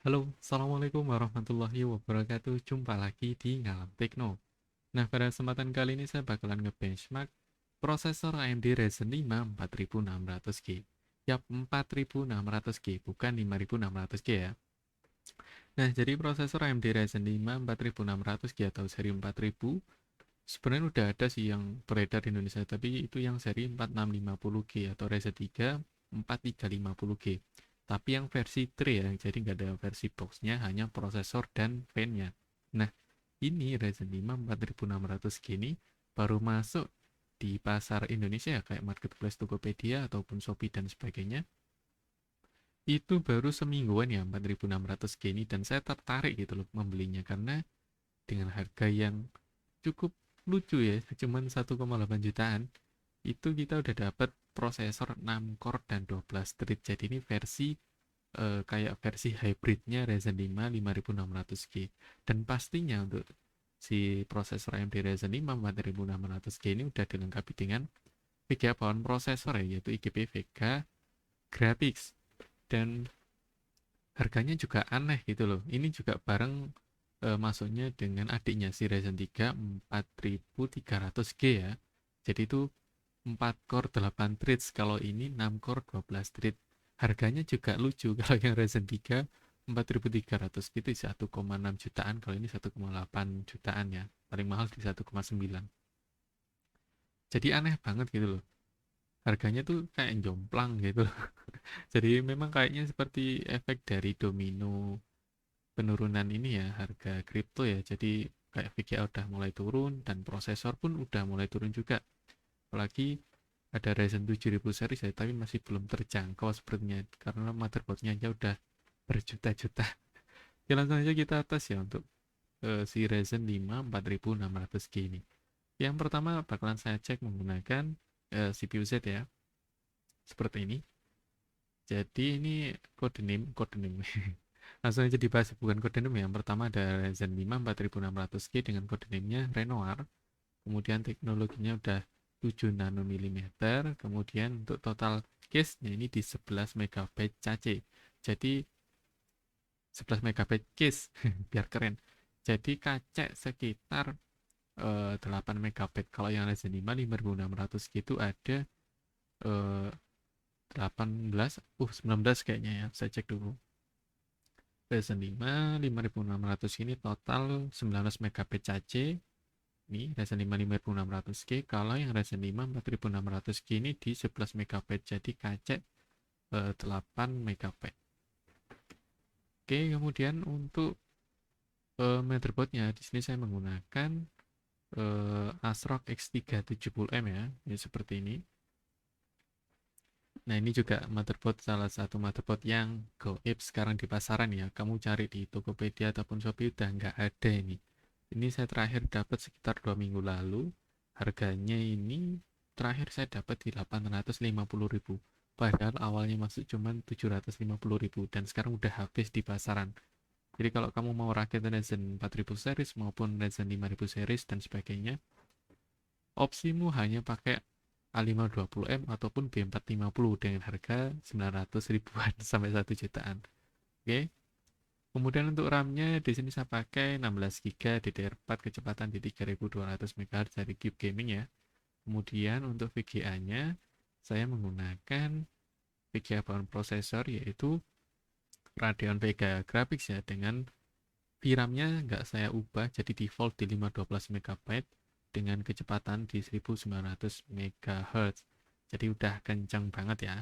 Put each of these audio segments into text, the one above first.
Halo, Assalamualaikum warahmatullahi wabarakatuh. Jumpa lagi di Ngalam Tekno. Nah, pada kesempatan kali ini saya bakalan nge-benchmark prosesor AMD Ryzen 5 4600G. Yap, 4600G, bukan 5600G ya. Nah, jadi prosesor AMD Ryzen 5 4600G atau seri 4000 sebenarnya udah ada sih yang beredar di Indonesia, tapi itu yang seri 4650G atau Ryzen 3 4350G. Tapi yang versi tray ya, jadi nggak ada versi boxnya, hanya prosesor dan fan-nya. Nah, ini Ryzen 5 4600G ini baru masuk di pasar Indonesia ya, kayak marketplace Tokopedia ataupun Shopee dan sebagainya. Itu baru semingguan ya 4600G ini, dan saya tertarik gitu loh membelinya karena dengan harga yang cukup lucu ya, cuman 1,8 jutaan, itu kita udah dapat prosesor 6 core dan 12 thread. Jadi ini versi kayak versi hybridnya Ryzen 5 5600G. Dan pastinya untuk si prosesor AMD Ryzen 5 4600G ini udah dilengkapi dengan VGA bawaan prosesor ya, yaitu IGP Vega Graphics. Dan harganya juga aneh gitu loh. Ini juga bareng masuknya dengan adiknya si Ryzen 3 4300G ya. Jadi itu 4 core 8 threads, kalau ini 6 core 12 thread. Harganya juga lucu. Kalau yang Ryzen 3 4300 gitu 1,6 jutaan, kalau ini 1,8 jutaan ya. Paling mahal di 1,9. Jadi aneh banget gitu loh. Harganya tuh kayak jomplang gitu loh. Jadi memang kayaknya seperti efek dari domino penurunan ini ya, harga kripto ya. Jadi kayak VGA udah mulai turun dan prosesor pun udah mulai turun juga. Apalagi ada Ryzen 7000 series ya, tapi masih belum terjangkau sepertinya karena motherboardnya aja udah berjuta-juta. Ya, langsung aja kita tes ya untuk si Ryzen 5 4600G ini. Yang pertama bakalan saya cek menggunakan CPU Z ya, seperti ini. Jadi ini kode name. Langsung aja dibahas, bukan kode name ya. Yang pertama ada Ryzen 5 4600G dengan kode name-nya Renoir. Kemudian teknologinya udah 7 nanomilimeter. Kemudian untuk total case-nya ini di 11 megabyte cache. Jadi 11 megabyte case biar keren. Jadi kaca sekitar 8 megabyte. Kalau yang Ryzen 5 5600 gitu ada eh, 18, 19 kayaknya ya. Saya cek dulu. Ryzen 5 5600 ini total 19 megabyte cache. Ini Ryzen 5 5600G. Kalau yang Ryzen 5 4600G ini di 11 megabyte, jadi kaca 8 megabyte. Oke, kemudian untuk motherboardnya di sini saya menggunakan ASRock X370M ya, ini seperti ini. Nah, ini juga motherboard, salah satu motherboard yang goib sekarang di pasaran ya. Kamu cari di Tokopedia ataupun Shopee udah nggak ada ini. Ini saya terakhir dapat sekitar 2 minggu lalu. Harganya ini terakhir saya dapat di 850.000. Padahal awalnya masuk cuma 750.000 dan sekarang udah habis di pasaran. Jadi kalau kamu mau rakit Ryzen 4000 series maupun Ryzen 5000 series dan sebagainya, opsimu hanya pakai A520M ataupun B450 dengan harga 900 ribuan sampai 1 jutaan. Oke. Kemudian untuk RAM-nya di sini saya pakai 16 GB DDR4 kecepatan di 3200 MHz dari Cube Gaming ya. Kemudian untuk VGA-nya saya menggunakan VGA bawaan prosesor yaitu Radeon Vega Graphics ya, dengan VRAM-nya nggak saya ubah, jadi default di 512 MB dengan kecepatan di 1900 MHz. Jadi udah kencang banget ya.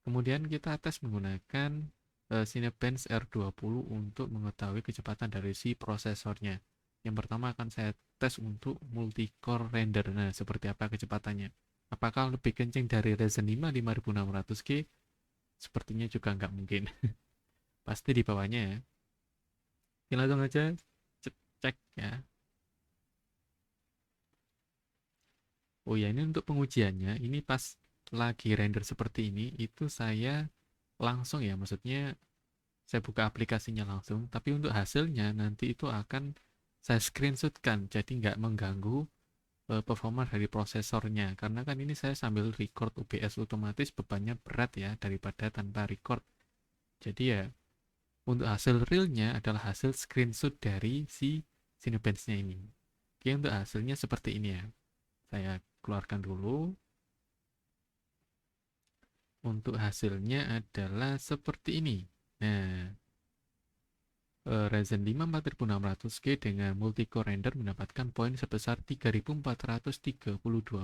Kemudian kita tes menggunakan Cinebench R20 untuk mengetahui kecepatan dari si prosesornya. Yang pertama akan saya tes untuk multi-core render. Nah, seperti apa kecepatannya? Apakah lebih kencang dari Ryzen 5 5600G? Sepertinya juga nggak mungkin. Pasti di bawahnya ya. Kita langsung aja cek ya. Oh ya, ini untuk pengujiannya, ini pas lagi render seperti ini, itu saya langsung ya, maksudnya saya buka aplikasinya langsung, tapi untuk hasilnya nanti itu akan saya screenshotkan, jadi nggak mengganggu performa dari prosesornya. Karena kan ini saya sambil record OBS, otomatis bebannya berat ya, daripada tanpa record. Jadi ya Untuk hasil realnya adalah hasil screenshot dari si Cinebench-nya ini. Oke, untuk hasilnya seperti ini ya. Saya keluarkan dulu. Untuk hasilnya adalah seperti ini. Nah, Ryzen 5 4600G dengan multi-core render mendapatkan poin sebesar 3432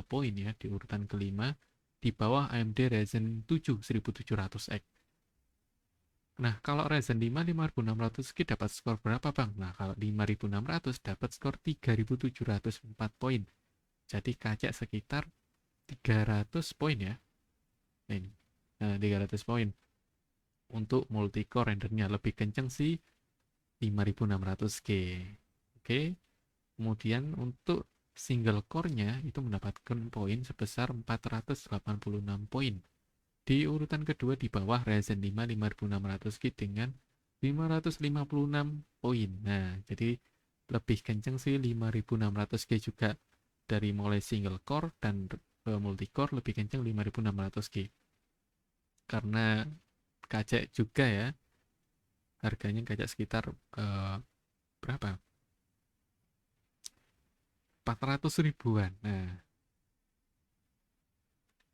poin ya di urutan kelima di bawah AMD Ryzen 7 1700X. Nah, kalau Ryzen 5 5600G dapat skor berapa, Bang? Nah, kalau 5600 dapat skor 3704 poin. Jadi kacak sekitar 300 poin ya. Ini. Nah, 300 poin. Untuk multi-core rendernya lebih kenceng sih 5600G. Oke. Kemudian untuk single core-nya itu mendapatkan poin sebesar 486 poin. Di urutan kedua di bawah Ryzen 5 5600G dengan 556 poin. Nah, jadi lebih kenceng sih 5600G juga dari mulai single core dan multi core lebih kenceng 5600G. Karena kacak juga ya. Harganya kacak sekitar berapa? 400 ribuan.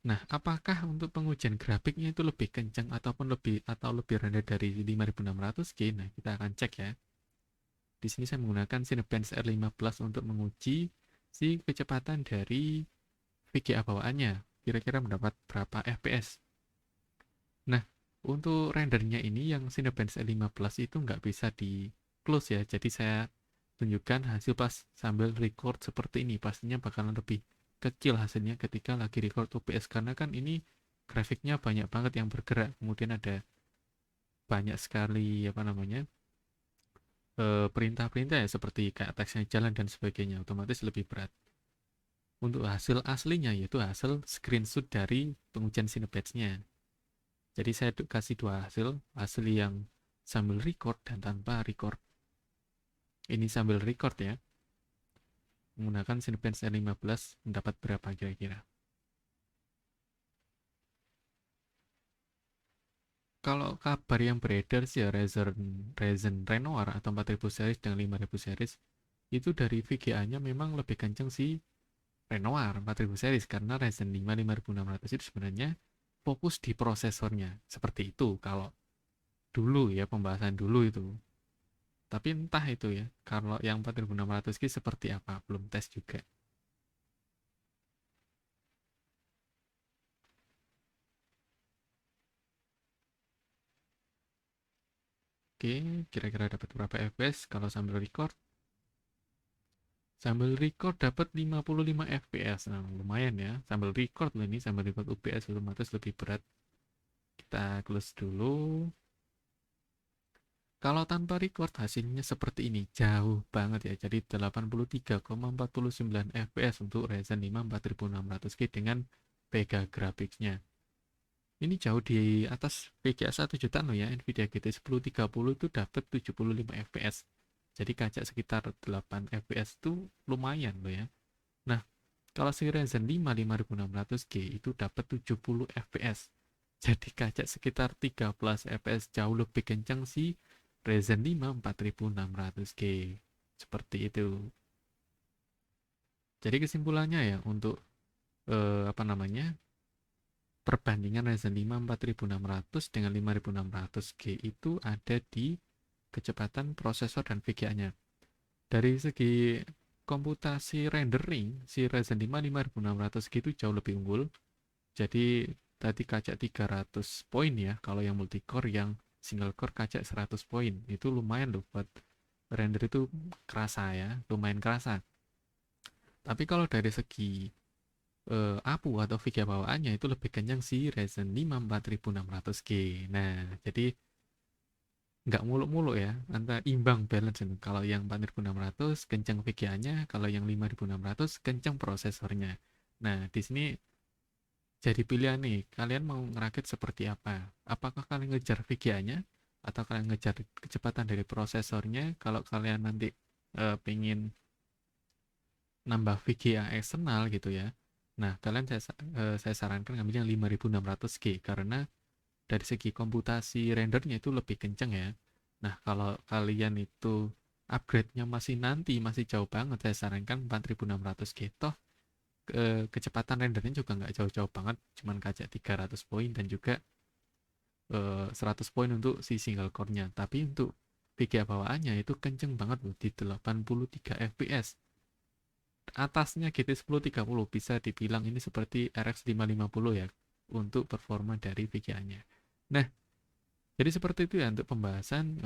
Nah, apakah untuk pengujian grafiknya itu lebih kencang lebih rendah dari 5600G? Nah, kita akan cek ya. Di sini saya menggunakan Cinebench R15 untuk menguji si kecepatan dari VGA bawaannya. Kira-kira mendapat berapa FPS. Nah, untuk rendernya ini yang Cinebench R15 itu nggak bisa di close ya. Jadi saya tunjukkan hasil pas sambil record seperti ini. Pastinya bakalan lebih kecil hasilnya ketika lagi record OBS karena kan ini grafiknya banyak banget yang bergerak. Kemudian ada banyak sekali perintah-perintah ya seperti kayak teksnya jalan dan sebagainya, otomatis lebih berat. Untuk hasil aslinya yaitu hasil screenshot dari pengujian Cinebench-nya. Jadi saya kasih dua hasil yang sambil record dan tanpa record. Ini sambil record ya. Menggunakan Cinebench R15 mendapat berapa kira-kira? Kalau kabar yang beredar sih ya Ryzen Renoir atau 4000 series dan 5000 series itu dari VGA-nya memang lebih kenceng sih Renoir 4000 series karena Ryzen 5 5600 itu sebenarnya fokus di prosesornya. Seperti itu kalau dulu ya pembahasan dulu itu. Tapi entah itu ya, kalau yang 4600G seperti apa, belum tes juga. Oke, kira-kira dapat berapa FPS kalau sambil record? Sambil record dapat 55 fps. Nah, lumayan ya. Sambil record loh ini, sambil record OBS otomatis lebih berat. Kita close dulu. Kalau tanpa record hasilnya seperti ini, jauh banget ya. Jadi 83,49 fps untuk Ryzen 5 4600G dengan Vega Graphics-nya. Ini jauh di atas VGA 1 jutaan loh ya. Nvidia GT 1030 itu dapat 75 fps. Jadi kacak sekitar 8 fps itu lumayan loh ya. Nah, kalau si Ryzen 5 5600G itu dapat 70 fps. Jadi kacak sekitar 13 fps, jauh lebih kencang si Ryzen 5 4600G. Seperti itu. Jadi kesimpulannya ya untuk perbandingan Ryzen 5 4600 dengan 5600G itu ada di kecepatan prosesor dan VGA-nya. Dari segi komputasi rendering, si Ryzen 5 5600G itu jauh lebih unggul. Jadi tadi kacak 300 poin ya, kalau yang multi-core, yang single core kacak 100 poin. Itu lumayan loh buat render itu kerasa ya, lumayan kerasa. Tapi kalau dari segi APU atau VGA bawaannya itu lebih kencang si Ryzen 5 4600G. Nah, jadi nggak muluk-muluk ya, antara imbang balance. Kalau yang 4600 kencang VGA-nya, kalau yang 5600 kencang prosesornya. Nah, di sini jadi pilihan nih, kalian mau ngerakit seperti apa? Apakah kalian ngejar VGA-nya atau kalian ngejar kecepatan dari prosesornya? Kalau kalian nanti pengen nambah VGA eksternal gitu ya. Nah, kalian saya sarankan ngambil yang 5600G karena dari segi komputasi rendernya itu lebih kenceng ya. Nah, kalau kalian itu upgrade-nya masih jauh banget, saya sarankan 4600G. Toh kecepatan rendernya juga nggak jauh-jauh banget, cuman kaca 300 poin dan juga 100 poin untuk si single core-nya. Tapi untuk VGA bawaannya itu kenceng banget loh, di 83 fps. Atasnya GT 1030, bisa dibilang ini seperti RX 550 ya untuk performa dari VGA-nya. Nah, jadi seperti itu ya untuk pembahasan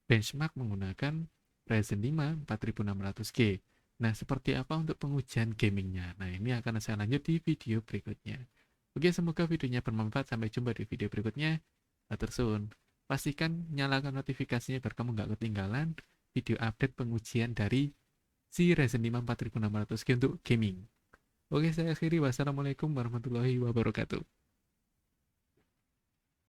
benchmark menggunakan Ryzen 5 4600G. Nah, seperti apa untuk pengujian gamingnya? Nah, ini akan saya lanjut di video berikutnya. Oke, semoga videonya bermanfaat. Sampai jumpa di video berikutnya. Hatur suwun. Pastikan nyalakan notifikasinya biar kamu nggak ketinggalan video update pengujian dari si Ryzen 5 4600G untuk gaming. Oke, saya akhiri. Wassalamualaikum warahmatullahi wabarakatuh.